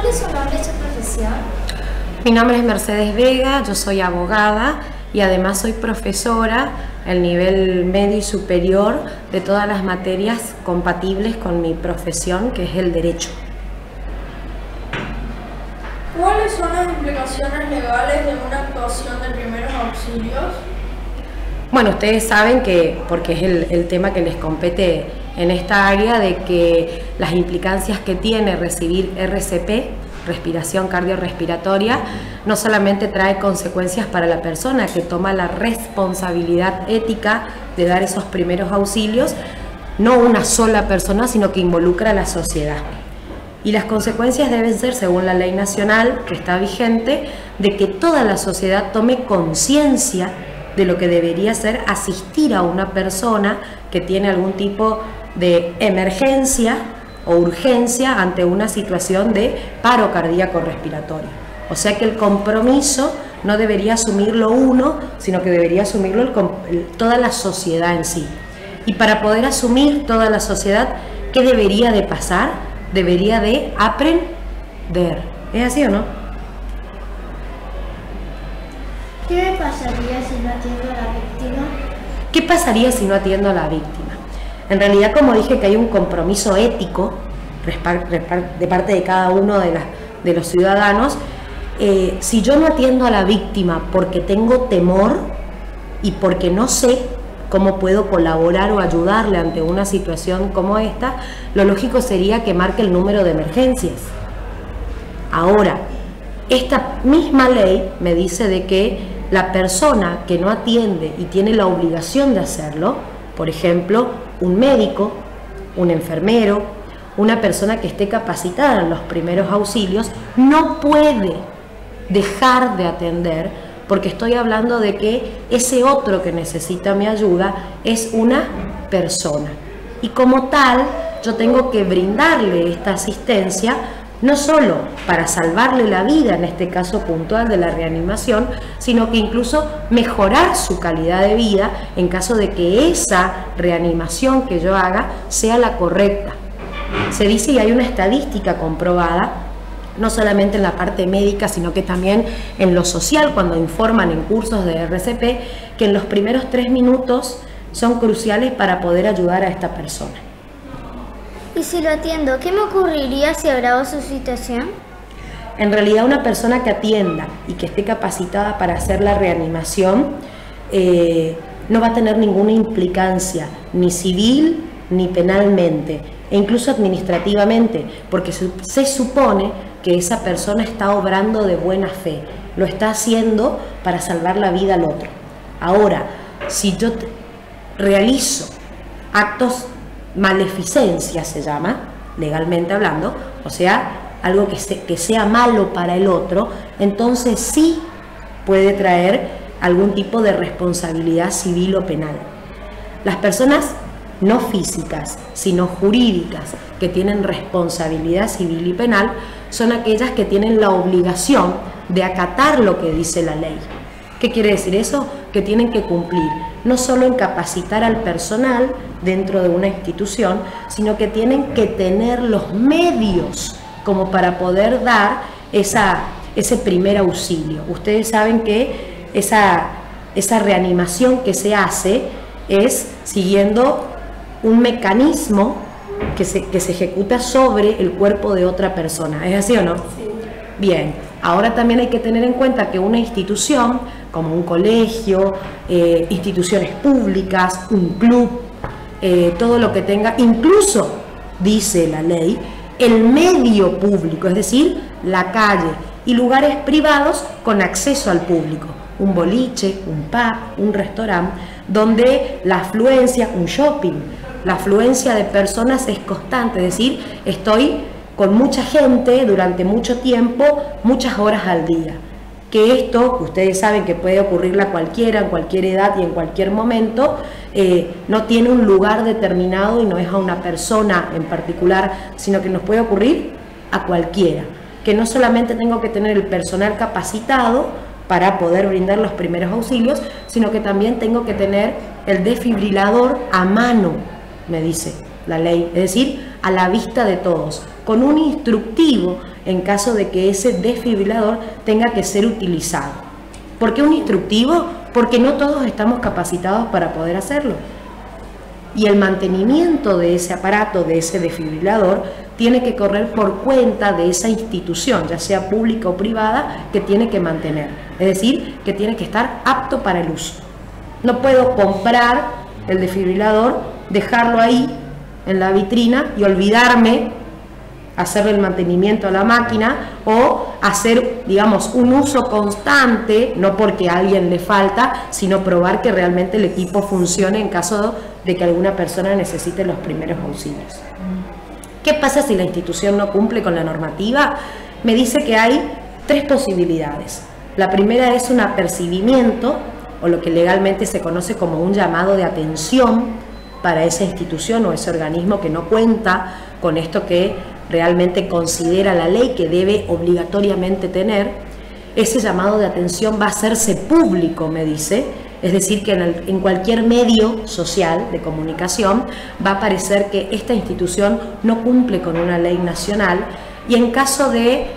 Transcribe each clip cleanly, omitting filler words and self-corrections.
¿Cuál es su nombre y su profesión? Mi nombre es Mercedes Vega, yo soy abogada y además soy profesora al nivel medio y superior de todas las materias compatibles con mi profesión, que es el derecho. ¿Cuáles son las implicaciones legales de una actuación de primeros auxilios? Bueno, ustedes saben que, porque es el tema que les compete en esta área, de que las implicancias que tiene recibir RCP, respiración cardiorrespiratoria, no solamente trae consecuencias para la persona que toma la responsabilidad ética de dar esos primeros auxilios, no una sola persona, sino que involucra a la sociedad. Y las consecuencias deben ser, según la ley nacional que está vigente, de que toda la sociedad tome conciencia de lo que debería ser asistir a una persona que tiene algún tipo de emergencia o urgencia ante una situación de paro cardíaco respiratorio. O sea que el compromiso no debería asumirlo uno, sino que debería asumirlo toda la sociedad en sí. Y para poder asumir toda la sociedad, ¿qué debería de pasar? Debería de aprender. ¿Es así o no? ¿Qué pasaría si no atiendo a la víctima? ¿Qué pasaría si no atiendo a la víctima? En realidad, como dije, que hay un compromiso ético de parte de cada uno de los ciudadanos. Si yo no atiendo a la víctima porque tengo temor y porque no sé cómo puedo colaborar o ayudarle ante una situación como esta, lo lógico sería que marque el número de emergencias. Ahora, esta misma ley me dice de que la persona que no atiende y tiene la obligación de hacerlo, por ejemplo, un médico, un enfermero, una persona que esté capacitada en los primeros auxilios, no puede dejar de atender, porque estoy hablando de que ese otro que necesita mi ayuda es una persona. Y como tal, yo tengo que brindarle esta asistencia, no solo para salvarle la vida, en este caso puntual de la reanimación, sino que incluso mejorar su calidad de vida en caso de que esa reanimación que yo haga sea la correcta. Se dice, y hay una estadística comprobada, no solamente en la parte médica, sino que también en lo social, cuando informan en cursos de RCP, que en los primeros 3 minutos son cruciales para poder ayudar a esta persona. Y si lo atiendo, ¿qué me ocurriría si agravo su situación? En realidad, una persona que atienda y que esté capacitada para hacer la reanimación no va a tener ninguna implicancia, ni civil ni penalmente, e incluso administrativamente, porque se supone que esa persona está obrando de buena fe, lo está haciendo para salvar la vida al otro. Ahora, si yo realizo actos, maleficencia se llama, legalmente hablando, o sea, algo que sea malo para el otro, entonces sí puede traer algún tipo de responsabilidad civil o penal. Las personas no físicas, sino jurídicas, que tienen responsabilidad civil y penal, son aquellas que tienen la obligación de acatar lo que dice la ley. ¿Qué quiere decir eso? Que tienen que cumplir, no solo en capacitar al personal dentro de una institución, sino que tienen que tener los medios como para poder dar ese primer auxilio. Ustedes saben que esa reanimación que se hace es siguiendo un mecanismo que se ejecuta sobre el cuerpo de otra persona. ¿Es así o no? Sí. Bien, ahora también hay que tener en cuenta que una institución, como un colegio, instituciones públicas, un club, todo lo que tenga, incluso, dice la ley, el medio público, es decir, la calle y lugares privados con acceso al público, un boliche, un pub, un restaurante, donde la afluencia, un shopping, la afluencia de personas es constante, es decir, estoy con mucha gente durante mucho tiempo, muchas horas al día. Que esto, ustedes saben que puede ocurrirle a cualquiera, en cualquier edad y en cualquier momento, no tiene un lugar determinado y no es a una persona en particular, sino que nos puede ocurrir a cualquiera. Que no solamente tengo que tener el personal capacitado para poder brindar los primeros auxilios, sino que también tengo que tener el desfibrilador a mano, me dice la ley, es decir, a la vista de todos, con un instructivo en caso de que ese desfibrilador tenga que ser utilizado. ¿Por qué un instructivo? Porque no todos estamos capacitados para poder hacerlo. Y el mantenimiento de ese aparato, de ese desfibrilador, tiene que correr por cuenta de esa institución, ya sea pública o privada, que tiene que mantener. Es decir, que tiene que estar apto para el uso. No puedo comprar el desfibrilador, dejarlo ahí en la vitrina y olvidarme hacerle el mantenimiento a la máquina o hacer, digamos, un uso constante, no porque a alguien le falta, sino probar que realmente el equipo funcione en caso de que alguna persona necesite los primeros auxilios. ¿Qué pasa si la institución no cumple con la normativa? Me dice que hay 3 posibilidades. La primera es un apercibimiento, o lo que legalmente se conoce como un llamado de atención para esa institución o ese organismo que no cuenta con esto que realmente considera la ley que debe obligatoriamente tener. Ese llamado de atención va a hacerse público, me dice, es decir, que en cualquier medio social de comunicación va a aparecer que esta institución no cumple con una ley nacional, y en caso de,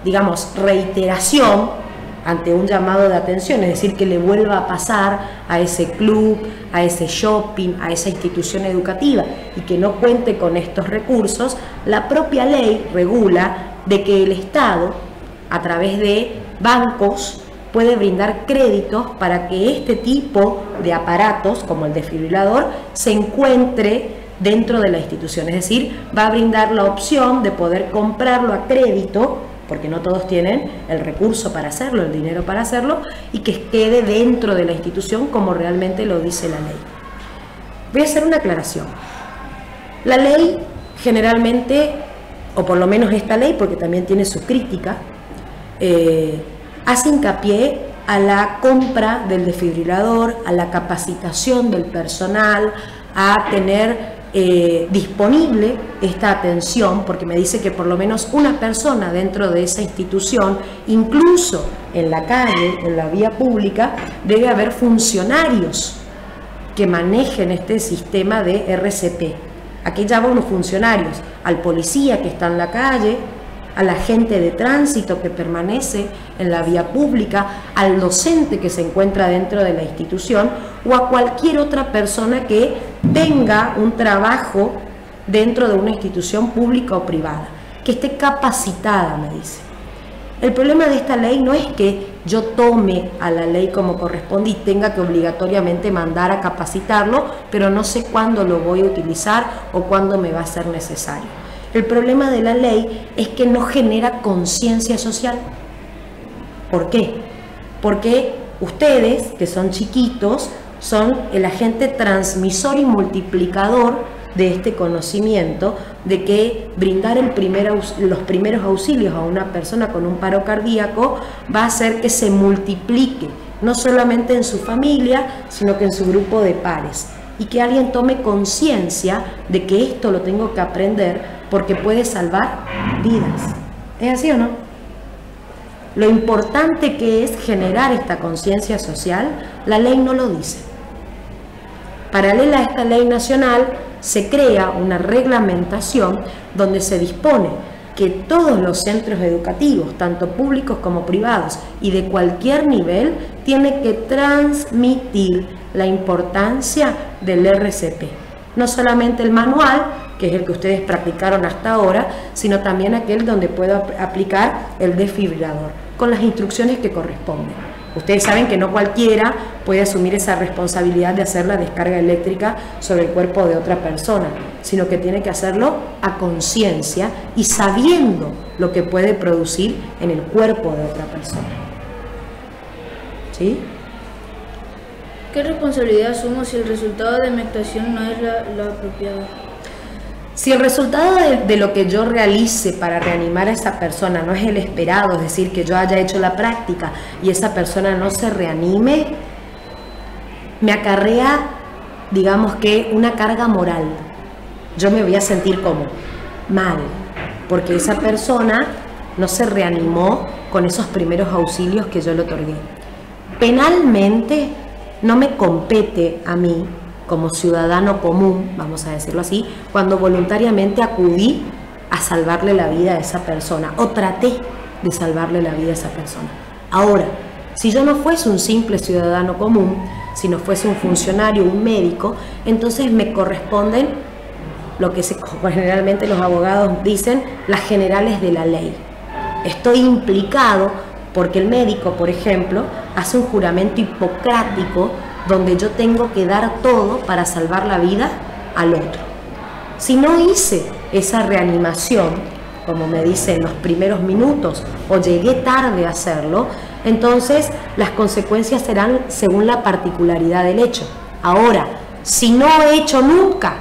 digamos, reiteración ante un llamado de atención, es decir, que le vuelva a pasar a ese club, a ese shopping, a esa institución educativa y que no cuente con estos recursos, la propia ley regula de que el Estado, a través de bancos, puede brindar créditos para que este tipo de aparatos, como el desfibrilador, se encuentre dentro de la institución. Es decir, va a brindar la opción de poder comprarlo a crédito, porque no todos tienen el recurso para hacerlo, el dinero para hacerlo, y que quede dentro de la institución como realmente lo dice la ley. Voy a hacer una aclaración. La ley generalmente, o por lo menos esta ley, porque también tiene su crítica, hace hincapié a la compra del desfibrilador, a la capacitación del personal, a tener disponible esta atención, porque me dice que por lo menos una persona dentro de esa institución, incluso en la calle, en la vía pública, debe haber funcionarios que manejen este sistema de RCP. Aquí llaman los funcionarios, al policía que está en la calle, al agente de tránsito que permanece en la vía pública, al docente que se encuentra dentro de la institución o a cualquier otra persona que tenga un trabajo dentro de una institución pública o privada, que esté capacitada, me dice. El problema de esta ley no es que yo tome a la ley como corresponde y tenga que obligatoriamente mandar a capacitarlo, pero no sé cuándo lo voy a utilizar o cuándo me va a ser necesario. El problema de la ley es que no genera conciencia social. ¿Por qué? Porque ustedes, que son chiquitos, son el agente transmisor y multiplicador de este conocimiento de que brindar los primeros auxilios a una persona con un paro cardíaco va a hacer que se multiplique, no solamente en su familia, sino que en su grupo de pares, y que alguien tome conciencia de que esto lo tengo que aprender porque puede salvar vidas. ¿Es así o no? Lo importante que es generar esta conciencia social, la ley no lo dice. Paralela a esta ley nacional, se crea una reglamentación donde se dispone que todos los centros educativos, tanto públicos como privados y de cualquier nivel, tienen que transmitir la importancia del RCP. No solamente el manual, que es el que ustedes practicaron hasta ahora, sino también aquel donde puedo aplicar el desfibrilador, con las instrucciones que corresponden. Ustedes saben que no cualquiera puede asumir esa responsabilidad de hacer la descarga eléctrica sobre el cuerpo de otra persona, sino que tiene que hacerlo a conciencia y sabiendo lo que puede producir en el cuerpo de otra persona. ¿Sí? ¿Qué responsabilidad asumo si el resultado de mi actuación no es la apropiada? Si el resultado de lo que yo realice para reanimar a esa persona no es el esperado, es decir, que yo haya hecho la práctica y esa persona no se reanime, me acarrea, digamos que, una carga moral. Yo me voy a sentir como mal, porque esa persona no se reanimó con esos primeros auxilios que yo le otorgué. Penalmente no me compete a mí como ciudadano común, vamos a decirlo así, cuando voluntariamente acudí a salvarle la vida a esa persona o traté de salvarle la vida a esa persona. Ahora, si yo no fuese un simple ciudadano común, si no fuese un funcionario, un médico, entonces me corresponden lo que generalmente los abogados dicen, las generales de la ley. Estoy implicado porque el médico, por ejemplo, hace un juramento hipocrático donde yo tengo que dar todo para salvar la vida al otro. Si no hice esa reanimación, como me dicen, en los primeros minutos, o llegué tarde a hacerlo, entonces las consecuencias serán según la particularidad del hecho. Ahora, si no he hecho nunca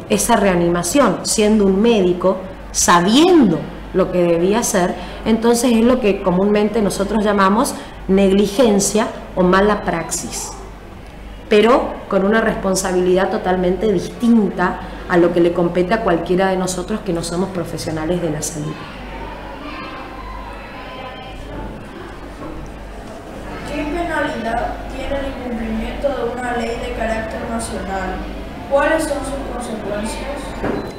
esa reanimación, siendo un médico, sabiendo lo que debía hacer, entonces es lo que comúnmente nosotros llamamos negligencia o mala praxis, pero con una responsabilidad totalmente distinta a lo que le compete a cualquiera de nosotros que no somos profesionales de la salud. ¿Qué penalidad tiene el incumplimiento de una ley de carácter nacional? ¿Cuáles son sus consecuencias?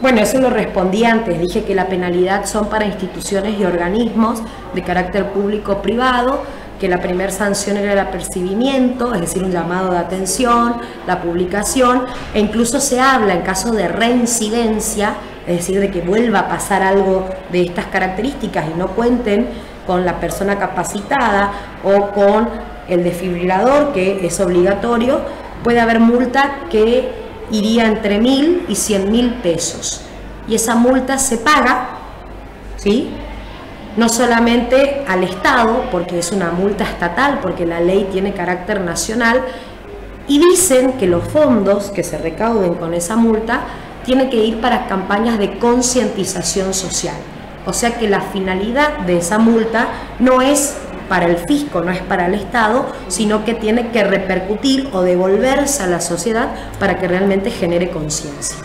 Bueno, eso lo respondí antes, dije que la penalidad son para instituciones y organismos de carácter público o privado, que la primera sanción era el apercibimiento, es decir, un llamado de atención, la publicación, e incluso se habla en caso de reincidencia, es decir, de que vuelva a pasar algo de estas características y no cuenten con la persona capacitada o con el desfibrilador, que es obligatorio, puede haber multa que iría entre 1.000 y 100.000 pesos. Y esa multa se paga, ¿sí?, no solamente al Estado, porque es una multa estatal, porque la ley tiene carácter nacional, y dicen que los fondos que se recauden con esa multa tienen que ir para campañas de concientización social. O sea que la finalidad de esa multa no es para el fisco, no es para el Estado, sino que tiene que repercutir o devolverse a la sociedad para que realmente genere conciencia.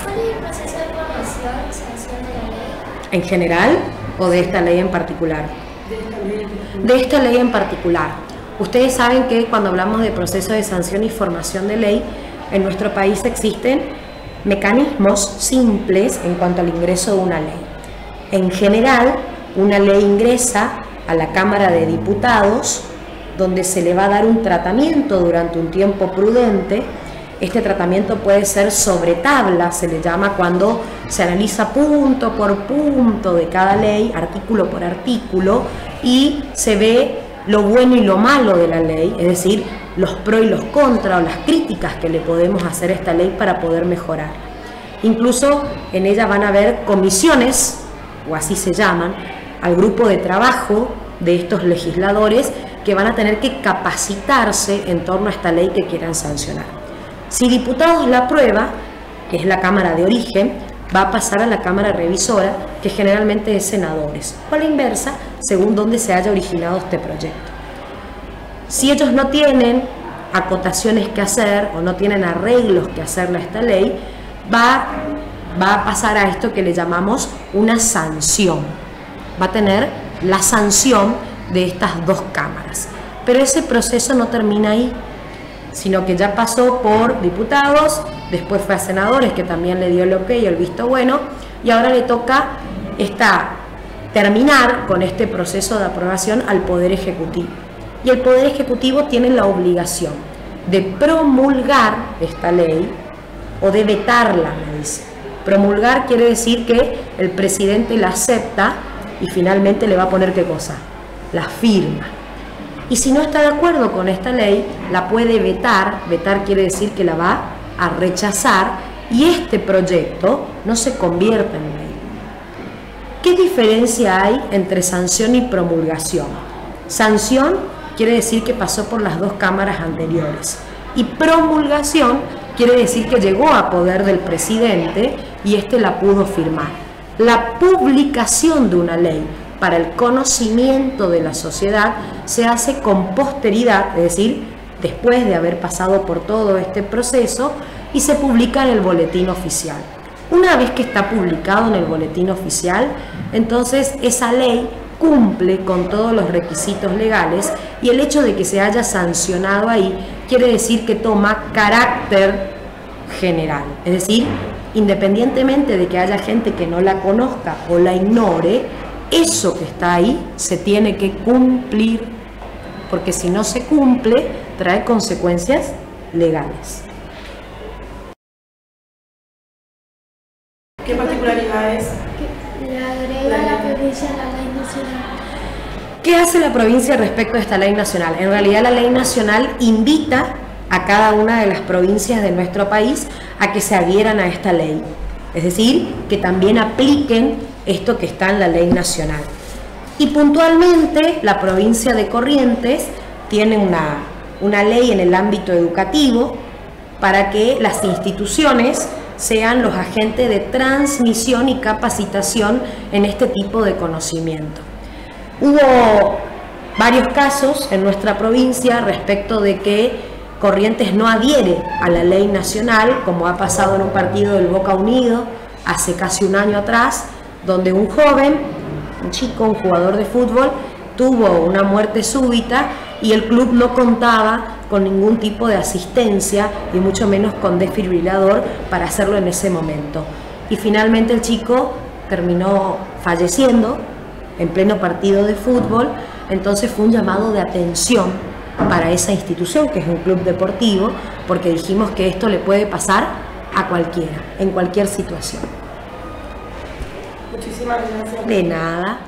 ¿Cuál es el proceso de aprobación y sanción de la ley? ¿En general o de esta ley en particular? De esta ley en particular. Ustedes saben que cuando hablamos de proceso de sanción y formación de ley, en nuestro país existen mecanismos simples en cuanto al ingreso de una ley. En general, una ley ingresa a la Cámara de Diputados, donde se le va a dar un tratamiento durante un tiempo prudente. Este tratamiento puede ser sobre tabla, se le llama cuando se analiza punto por punto de cada ley, artículo por artículo, y se ve lo bueno y lo malo de la ley, es decir, los pros y los contras o las críticas que le podemos hacer a esta ley para poder mejorar. Incluso en ella van a haber comisiones, o así se llaman, al grupo de trabajo de estos legisladores que van a tener que capacitarse en torno a esta ley que quieran sancionar. Si diputados la aprueba, que es la Cámara de origen, va a pasar a la Cámara revisora, que generalmente es senadores, o a la inversa, según donde se haya originado este proyecto. Si ellos no tienen acotaciones que hacer o no tienen arreglos que hacerle a esta ley, va a pasar a esto que le llamamos una sanción. Va a tener la sanción de estas dos cámaras. Pero ese proceso no termina ahí, sino que ya pasó por diputados, después fue a senadores, que también le dio el ok y el visto bueno, y ahora le toca terminar con este proceso de aprobación al Poder Ejecutivo. Y el Poder Ejecutivo tiene la obligación de promulgar esta ley o de vetarla, me dice. Promulgar quiere decir que el presidente la acepta y finalmente le va a poner ¿qué cosa? La firma. Y si no está de acuerdo con esta ley, la puede vetar. Vetar quiere decir que la va a rechazar y este proyecto no se convierte en ley. ¿Qué diferencia hay entre sanción y promulgación? Sanción quiere decir que pasó por las dos cámaras anteriores y promulgación quiere decir que llegó a poder del presidente y este la pudo firmar. La publicación de una ley para el conocimiento de la sociedad se hace con posteridad, es decir, después de haber pasado por todo este proceso, y se publica en el boletín oficial. Una vez que está publicado en el boletín oficial, entonces esa ley cumple con todos los requisitos legales y el hecho de que se haya sancionado ahí quiere decir que toma carácter general. Es decir, independientemente de que haya gente que no la conozca o la ignore, eso que está ahí se tiene que cumplir, porque si no se cumple, trae consecuencias legales. ¿Qué particularidades? Le agrega a la provincia la ley nacional. ¿Qué hace la provincia respecto a esta ley nacional? En realidad la ley nacional invita a cada una de las provincias de nuestro país a que se adhieran a esta ley. Es decir, que también apliquen esto que está en la ley nacional. Y puntualmente la provincia de Corrientes tiene una ley en el ámbito educativo para que las instituciones sean los agentes de transmisión y capacitación en este tipo de conocimiento. Hubo varios casos en nuestra provincia respecto de que Corrientes no adhiere a la ley nacional, como ha pasado en un partido del Boca Unido hace casi un año atrás, donde un joven, un chico, un jugador de fútbol, tuvo una muerte súbita y el club no contaba con ningún tipo de asistencia y mucho menos con desfibrilador para hacerlo en ese momento. Y finalmente el chico terminó falleciendo en pleno partido de fútbol. Entonces fue un llamado de atención para esa institución, que es un club deportivo, porque dijimos que esto le puede pasar a cualquiera, en cualquier situación. Muchísimas gracias. De nada.